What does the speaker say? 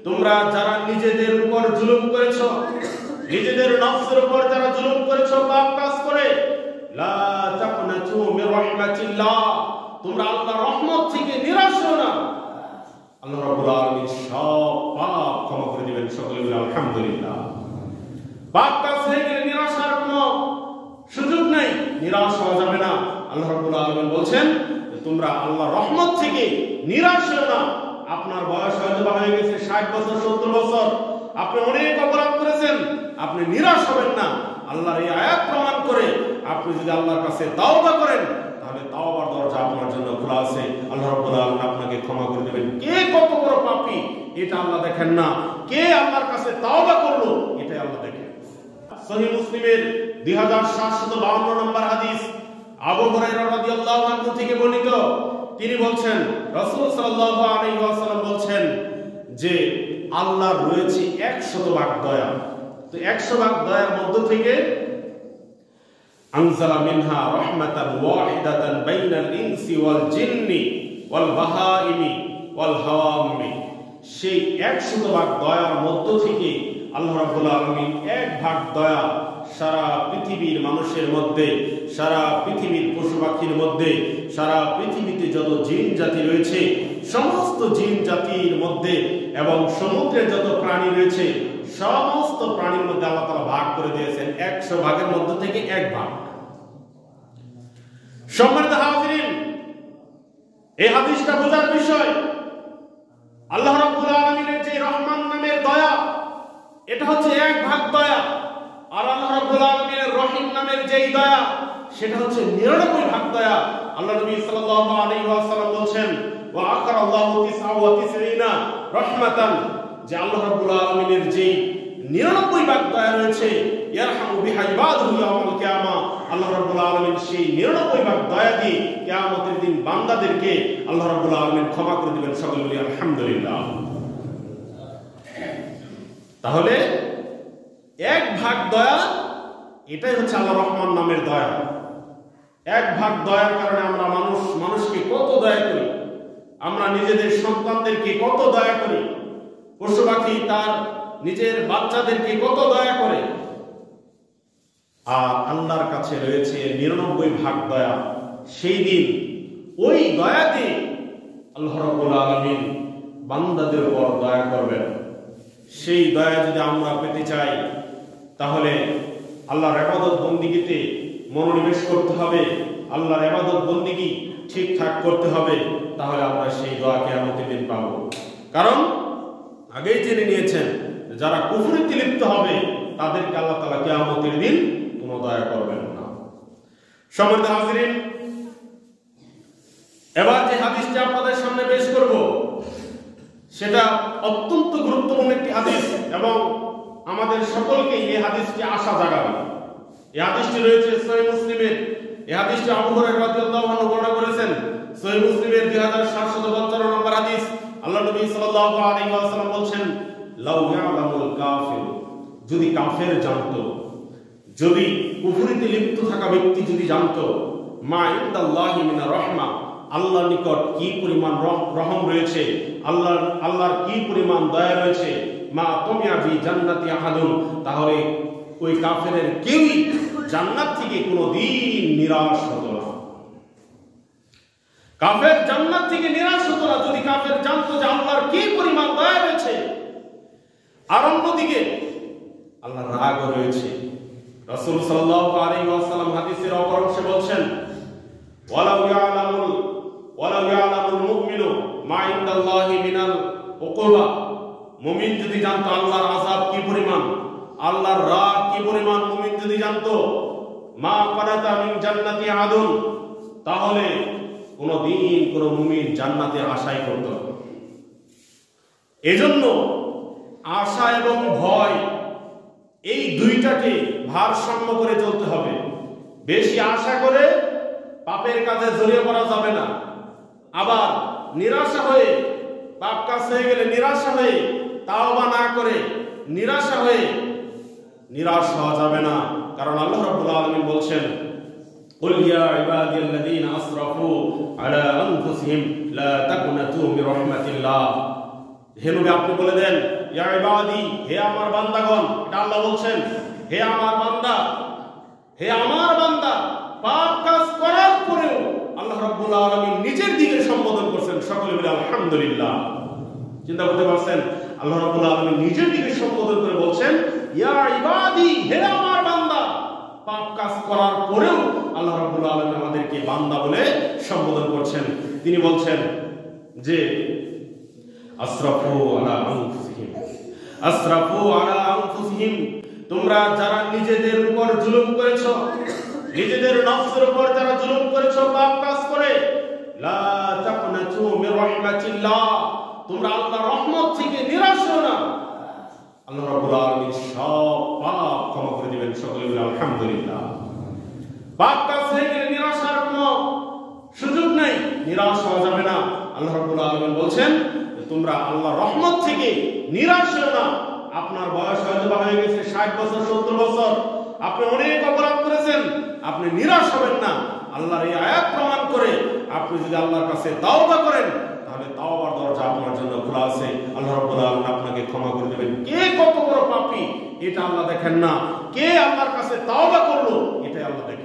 তোমরা যারা নিজেদের উপর জুলুম করেছো, নিজেদের নফসের উপর যারা জুলুম করেছো পাপ কাজ করে, লা তাকনাতু মির রাহমাতিল্লাহ, তোমরা আল্লাহর রহমত থেকে নিরাশ হও না। আল্লাহ রাব্বুল আলামিন সব পাপ ক্ষমা করে দিবেন। সকলে বলি আলহামদুলিল্লাহ। পাপ কাজ হয়ে গেলে নিরাশার কোনো সুযোগ নাই, নিরাশ হওয়া যাবে না। আল্লাহ রাব্বুল আলামিন বলছেন তোমরা আল্লাহর রহমত থেকে নিরাশ হও না। আপনার বয়স হয়তো হয়ে গেছে 60 বছর 70 বছর, আপনি অনেক অপরাধ করেছেন, আপনি নিরাশ হবেন না। আল্লাহর এই আয়াত প্রমাণ করে আপনি যদি আল্লাহর কাছে তাওবা করেন তাহলে তাওবার দরজা আপনার জন্য খোলা আছে। আল্লাহ রাব্বুল আলামিন আপনাকে ক্ষমা করে দেবেন। কে কত বড় পাপী এটা আল্লাহ দেখেন না, কে আল্লাহর কাছে তাওবা করলো এটা আল্লাহ দেখেন। সহিহ মুসলিমের 2752 নম্বর হাদিস, আবু হুরায়রা রাদিয়াল্লাহু আনহু থেকে বর্ণিত, তিনি বলছেন রাসূল সাল্লাল্লাহু আলাইহি ওয়াসাল্লাম বলছেন যে আল্লাহর রয়েছে 100 ভাগ দয়া। তো 100 ভাগ দয়ার মধ্য থেকে আনজালা মিনহা রাহমাতান ওয়াহিদাতান বাইনাল ইনসি ওয়াল জিন্নি ওয়াল বাহাইমি ওয়াল হাওয়ামি, সেই 100 ভাগ দয়ার মধ্য থেকে আল্লাহ রাব্বুল আলামিন 1 ভাগ দয়া সারা পৃথিবীর মানুষের মধ্যে, সারা পৃথিবীর পশু পাখির মধ্যে, সারা পৃথিবীতে যত জিন জাতি রয়েছে সমস্ত জিন জাতির মধ্যে এবং সমুদ্রে যত প্রাণী রয়েছে সমস্ত প্রাণীর মধ্যে আল্লাহ তাআলা ভাগ করে দিয়েছেন 100 ভাগের মধ্য থেকে 1 ভাগ। সম্মানিত হাজিরিন, এই হাদিসটা বোঝার বিষয় আল্লাহ রাব্বুল আলামিনের যে রহমান নামের দয়া এটা হচ্ছে 1 ভাগ দয়া, আর আল্লাহ রাব্বুল আলামিনের রহিম নামের যেই দয়া সেটা হচ্ছে 99 ভাগ দয়া। আল্লাহ নবী সাল্লাল্লাহু আলাইহি ওয়াসাল্লাম বলেন ওয়া আখার আল্লাহু 99 রাহমাতান, যে আল্লাহ রাব্বুল আলামিনের যেই 99 ভাগ দয়া রয়েছে ইয়ারহামু বিহা ইবাদুহু ইয়াউমুল কিয়ামা, আল্লাহ রাব্বুল আলামিন সেই 99 ভাগ দয়া দিয়ে কিয়ামতের দিন বান্দাদেরকে আল্লাহ রাব্বুল আলামিন ক্ষমা করে দিবেন। সকলে বলি আলহামদুলিল্লাহ। তাহলে 1 ভাগ দয়া এটাই হচ্ছে আল্লাহ রহমান নামের দয়া। 1 ভাগ দয়ার কারণে আমরা মানুষকে কত দয়া করি, আমরা নিজেদের সন্তানদেরকে কত দয়া করি, পশু পাখি তার নিজের বাচ্চাদেরকে কত দয়া করে, আর আল্লাহর কাছে রয়েছে 99 ভাগ দয়া। সেই দিন ওই দয়াতে আল্লাহ রাব্বুল আলামিন বান্দাদের উপর দয়া করবেন। সেই দয়া যদি আমরা পেতে চাই তাহলে আল্লাহর ইবাদত বন্দিগিতে মনোনিবেশ করতে হবে, আল্লাহর ইবাদত বন্দিগি ঠিকঠাক করতে হবে, তাহলে আমরা সেই দোয়া কিয়ামতের দিন পাবো। কারণ আগেই জেনে নিয়েছেন যারা কুফরিতে লিপ্ত হবে তাদেরকে আল্লাহ তাআলা কিয়ামতের দিন কোনো দয়া করবেন না। সম্মানিত হাজিরিন, এবার যে হাদিসটি আপনাদের সামনে পেশ করব সেটা অত্যন্ত গুরুত্বপূর্ণ একটি হাদিস এবং আমাদের সকলকে এই হাদিসটি আশা জাগাবে। এই হাদিসটি রয়েছে সহিহ মুসলিমের, এই হাদিসটি আবু হুরায়রা রাদিয়াল্লাহু আনহু বর্ণনা করেছেন। সহিহ মুসলিমের 2755 নম্বর হাদিস, আল্লাহ নবী সাল্লাল্লাহু আলাইহি ওয়াসাল্লাম বলেন লাউ ইয়ালামুল কাফির, যদি কাফের জানতো, যদি কুফরিতে লিপ্ত থাকা ব্যক্তি যদি জানতো মা ইনদাল্লাহি মিনার রাহমা, আল্লাহর নিকট কি পরিমাণ রহম রয়েছে, আল্লাহর কি পরিমাণ দয়া রয়েছে, মা তুমিয়া বি জান্নাতি আহাদুন, তাহলে ওই কাফেরের কেউই জান্নাত থেকে কোনোদিন নিরাশ হতো না। কাফের জান্নাত থেকে নিরাশ হতো না যদি কাফের জানতো যে আল্লাহর কি পরিমাণ দয়া রয়েছে। আর অন্যদিকে আল্লাহর রাগও রয়েছে। রাসূল সাল্লাল্লাহু আলাইহি ওয়াসাল্লাম হাদিসের অপর অংশে বলেন ওয়ালাউ ইয়ালামুল মুমিনু মা ইনদাল্লাহি মিনাল উকুবা, মুমিন যদি জানতো আল্লাহর আযাব কি পরিমাণ, আল্লাহর রাগ কি পরিমাণ, মুমিন যদি জানতো মা কানাতা মিন জান্নাতি আদুন, তাহলে কোনদিন কোন মুমিন জান্নাতে আশাই করত না। এজন্য আশা এবং ভয় এই দুইটাকে ভারসাম্য করে চলতে হবে। বেশি আশা করে পাপের কাজে জড়িয়ে পড়া যাবে না, আবার নিরাশা হয়ে পাপ কাজ হয়ে গেলে নিরাশা হয়ে তাওবা না করে নিরাশা হয়ে নিরাশ হওয়া যাবে না। কারণ আল্লাহ রাব্বুল আলামিন বলছেন কুল ইয়া ইবাদিয়াল্লাযীনা আসরাফু আলা আনফুসিহিম লা তাকনাতু মির রাহমাতিল্লাহ, হে নবী আপনি বলে দেন, ইয়া ইবাদি, হে আমার বান্দাগণ, এটা আল্লাহ বলছেন, হে আমার বান্দা, হে আমার বান্দা, পাপ কাজ করার পরেও আল্লাহ রাব্বুল আলামিন নিজের দিকে সম্বোধন করছেন। সকলে মিলে আলহামদুলিল্লাহ। চিন্তা করতে পারছেন, আল্লাহ রাব্বুল আলামিন নিজের দিকে সম্বোধন করে বলছেন, ইয়া ইবাদি, হে আমার বান্দা। পাপ কাজ করার পরেও আল্লাহ রাব্বুল আলামিন আমাদেরকে বান্দা বলে সম্বোধন করছেন। তিনি বলছেন যে আসরাফু আলা আনফুসিহিম, আসরাফু আলা আনফুসিহিম, তোমরা যারা নিজেদের উপর জুলুম করেছো, নিজেদের নফসের উপর যারা জুলুম করেছো পাপ কাজ করে, লা তাকনাতু মির রাহমাতিল্লাহ, তোমরা আল্লাহর রহমত থেকে নিরাশ হও না। আল্লাহ রাব্বুল আলামিন সব পাপ ক্ষমা করে দিবেন। সকলে বলে আলহামদুলিল্লাহ। পাপ কাজ হয়ে গেলে নিরাশার কোনো সুযোগ নাই, নিরাশ হওয়া যাবে না। আল্লাহ রাব্বুল আলামিন বলছেন তোমরা আল্লাহর রহমত থেকে নিরাশ হও না। আপনার বয়স হয়তো হয়ে গেছে 60 বছর 70 বছর, আপনি অনেক অপরাধ করেছেন, আপনি নিরাশ হবেন না। আল্লাহর এই আয়াত প্রমাণ করে আপনি যদি আল্লাহর কাছে তাওবা করেন, তাহলে তাওবার দরজা আপনার জন্য খোলা আছে। আল্লাহ রাব্বুল আলামিন আপনাকে ক্ষমা করে দেবেন। কে কত বড় পাপী এটা আল্লাহ দেখেন না, কে আল্লাহর কাছে তাওবা করলো এটা আল্লাহ দেখেন।